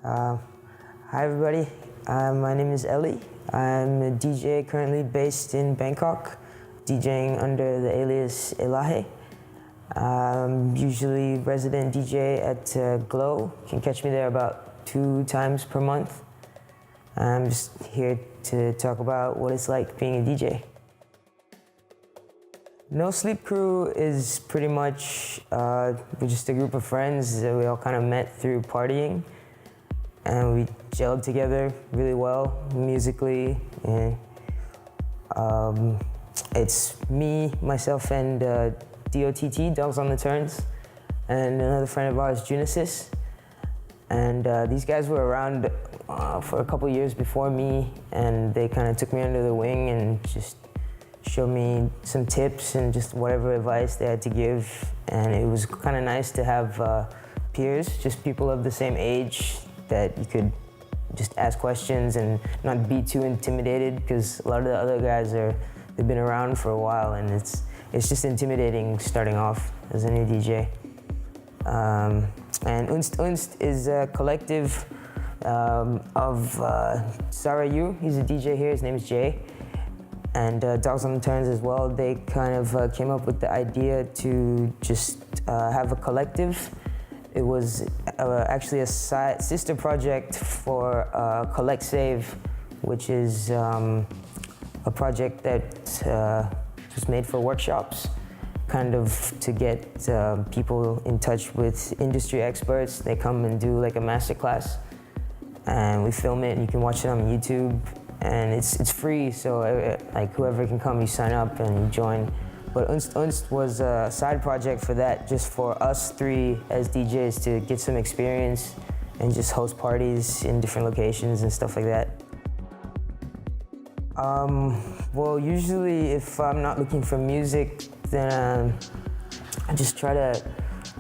Uh, Hi everybody, my name is Ellie. I'm a DJ currently based in Bangkok, DJing under the alias Elaheh. I'm usually resident DJ at Glow. You can catch me there about 2 times per month. I'm just here to talk about what it's like being a DJ. No Sleep Crew is pretty much we're just a group of friends that we all kind of met through partying, and we gelled together really well musically. And it's me, myself, and DOTT, Dogs on the Turns, and another friend of ours, Junesis. And these guys were around for a couple years before me, and they kind of took me under the wing and just showed me some tips and just whatever advice they had to give. And it was kind of nice to have peers, just people of the same age that you could just ask questions and not be too intimidated, because a lot of the other guys they've been around for a while, and it's just intimidating starting off as a new DJ. And Unst is a collective of Sarayu. He's a DJ here, his name is Jay. And Dogs on the Turns as well. They kind of came up with the idea to just have a collective. It was actually a sister project for Collect Save, which is a project that was made for workshops, kind of to get people in touch with industry experts. They come and do like a masterclass, and we film it, and you can watch it on YouTube. And it's free, so like whoever can come, you sign up and you join. But Unst was a side project for that, just for us 3 as DJs to get some experience and just host parties in different locations and stuff like that. Well, usually if I'm not looking for music, then I just try to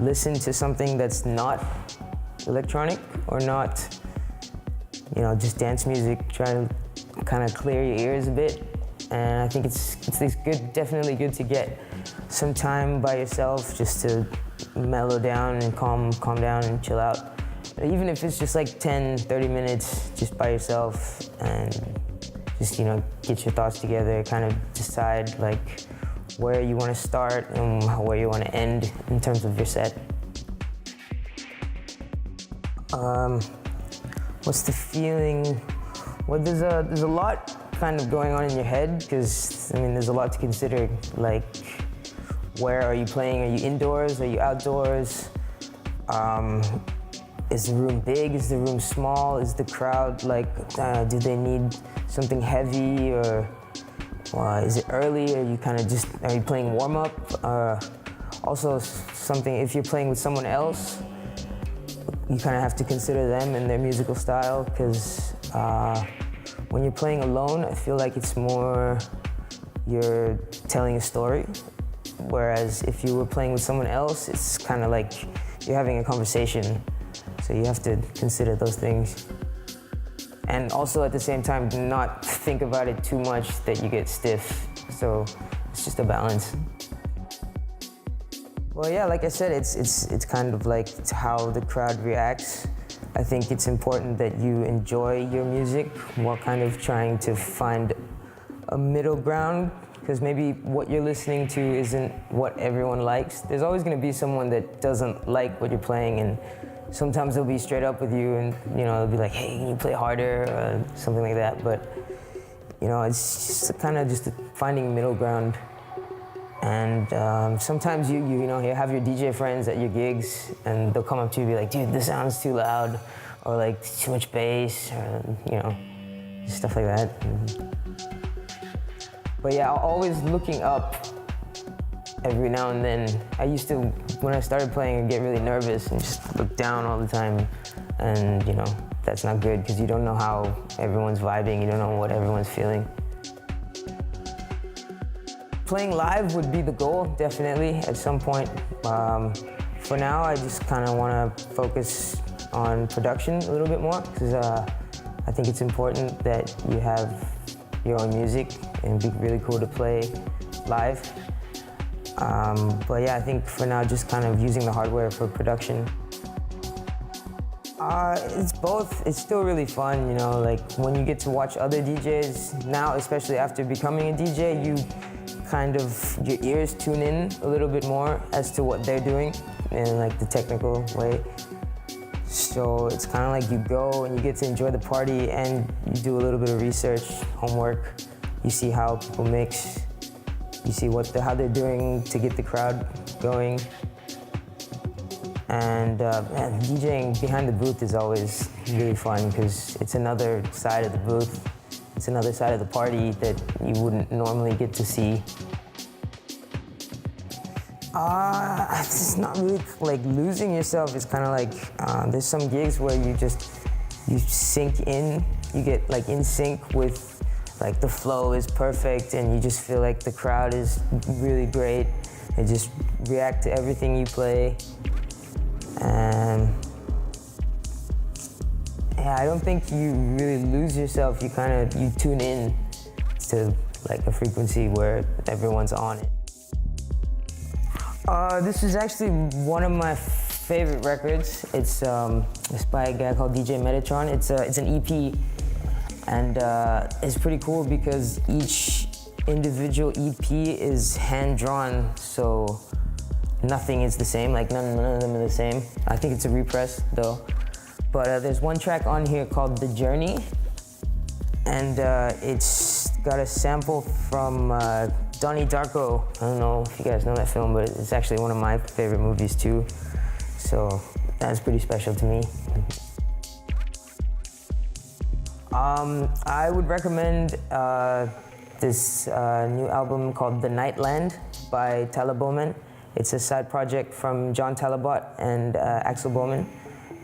listen to something that's not electronic or not, just dance music. Try to kind of clear your ears a bit, and I think it's good, definitely good to get some time by yourself just to mellow down and calm down and chill out. Even if it's just like 10-30 minutes just by yourself, and just get your thoughts together, kind of decide like where you want to start and where you want to end in terms of your set. What's the feeling? Well, there's a lot kind of going on in your head, because there's a lot to consider. Like, where are you playing? Are you indoors? Are you outdoors? Is the room big? Is the room small? Is the crowd like? Do they need something heavy, or is it early? Are you kind of are you playing warm up? Also, something if you're playing with someone else, you kind of have to consider them and their musical style, because when you're playing alone, I feel like it's more you're telling a story, whereas if you were playing with someone else, it's kind of like you're having a conversation. So you have to consider those things. And also at the same time, not think about it too much that you get stiff. So it's just a balance. Well, yeah, like I said, it's kind of like how the crowd reacts. I think it's important that you enjoy your music while kind of trying to find a middle ground, because maybe what you're listening to isn't what everyone likes. There's always going to be someone that doesn't like what you're playing, and sometimes they'll be straight up with you and they'll be like, hey, can you play harder, or something like that. But it's just kind of just finding a middle ground. And sometimes you have your DJ friends at your gigs, and they'll come up to you and be like, dude, this sounds too loud, or like too much bass, or stuff like that. But yeah, always looking up every now and then. I used to, when I started playing, I'd get really nervous and just look down all the time, and that's not good, because you don't know how everyone's vibing, you don't know what everyone's feeling. Playing live would be the goal, definitely, at some point. For now, I just kind of want to focus on production a little bit more, because I think it's important that you have your own music, and it'd be really cool to play live. But yeah, I think for now, just kind of using the hardware for production. It's both. It's still really fun, you know, like when you get to watch other DJs now, especially after becoming a DJ, you kind of, your ears tune in a little bit more as to what they're doing in like the technical way. So it's kind of like you go and you get to enjoy the party and you do a little bit of research, homework. You see how people mix. You see how they're doing to get the crowd going. And DJing behind the booth is always really fun because it's another side of the booth. It's another side of the party that you wouldn't normally get to see. It's not really like losing yourself. It's kind of like there's some gigs where you sink in. You get like in sync with like the flow is perfect and you just feel like the crowd is really great. They just react to everything you play. And yeah, I don't think you really lose yourself. You tune in to like a frequency where everyone's on it. This is actually one of my favorite records. It's by a guy called DJ Metatron. It's an EP, and it's pretty cool because each individual EP is hand drawn, so nothing is the same. Like none of them are the same. I think it's a repress though. But there's one track on here called The Journey, and it's got a sample from Donnie Darko. I don't know if you guys know that film, but it's actually one of my favorite movies too. So that's pretty special to me. I would recommend this new album called The Nightland by Talaboman. It's a side project from John Talabot and Axel Bowman.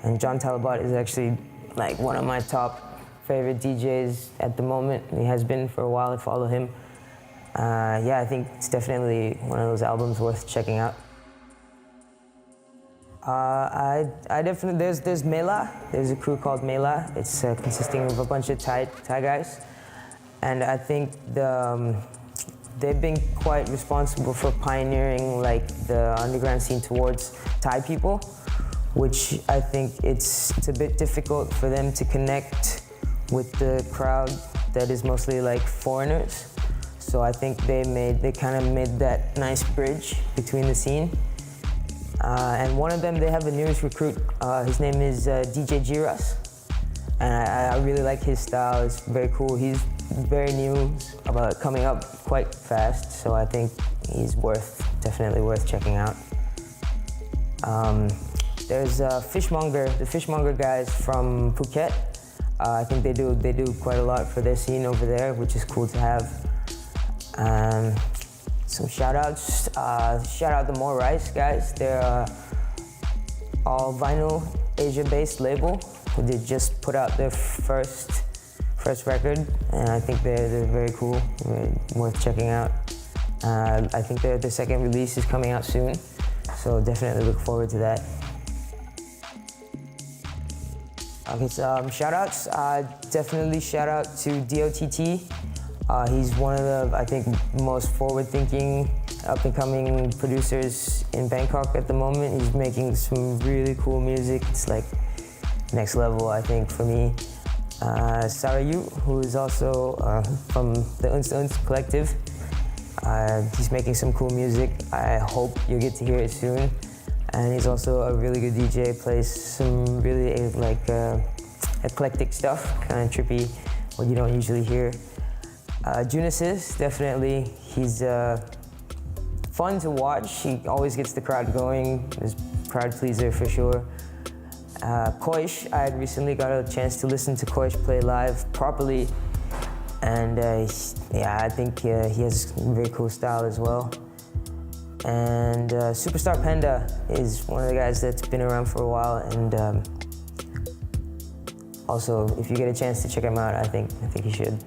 And John Talabot is actually like one of my top favorite DJs at the moment. He has been for a while. I follow him. Yeah, I think it's definitely one of those albums worth checking out. I definitely, there's Mela. There's a crew called Mela. It's consisting of a bunch of Thai guys. And I think they've been quite responsible for pioneering like the underground scene towards Thai people, which I think it's a bit difficult for them to connect with the crowd that is mostly like foreigners. So I think they kind of made that nice bridge between the scene. And one of them, they have a newest recruit. His name is DJ Giras. And I really like his style. It's very cool. He's very new, about coming up quite fast. So I think he's definitely worth checking out. There's Fishmonger, the Fishmonger guys from Phuket. I think they do quite a lot for their scene over there, which is cool to have. Some shout outs. Shout out the More Rice guys. They're all vinyl Asia-based label. They just put out their first record, and I think they're very cool, very worth checking out. I think their second release is coming out soon, so definitely look forward to that. Okay, so shout outs. Definitely shout out to DOTT. He's one of the, I think, most forward-thinking, up-and-coming producers in Bangkok at the moment. He's making some really cool music. It's like next level, I think, for me. Sarayu, who is also from the Unst collective. He's making some cool music. I hope you get to hear it soon. And he's also a really good DJ, plays some really eclectic stuff, kind of trippy, what you don't usually hear. Junisys, definitely. He's fun to watch. He always gets the crowd going. He's a crowd pleaser for sure. Koish, I had recently got a chance to listen to Koish play live properly. And yeah, I think he has a very cool style as well. And Superstar Panda is one of the guys that's been around for a while. And also, if you get a chance to check him out, I think you should.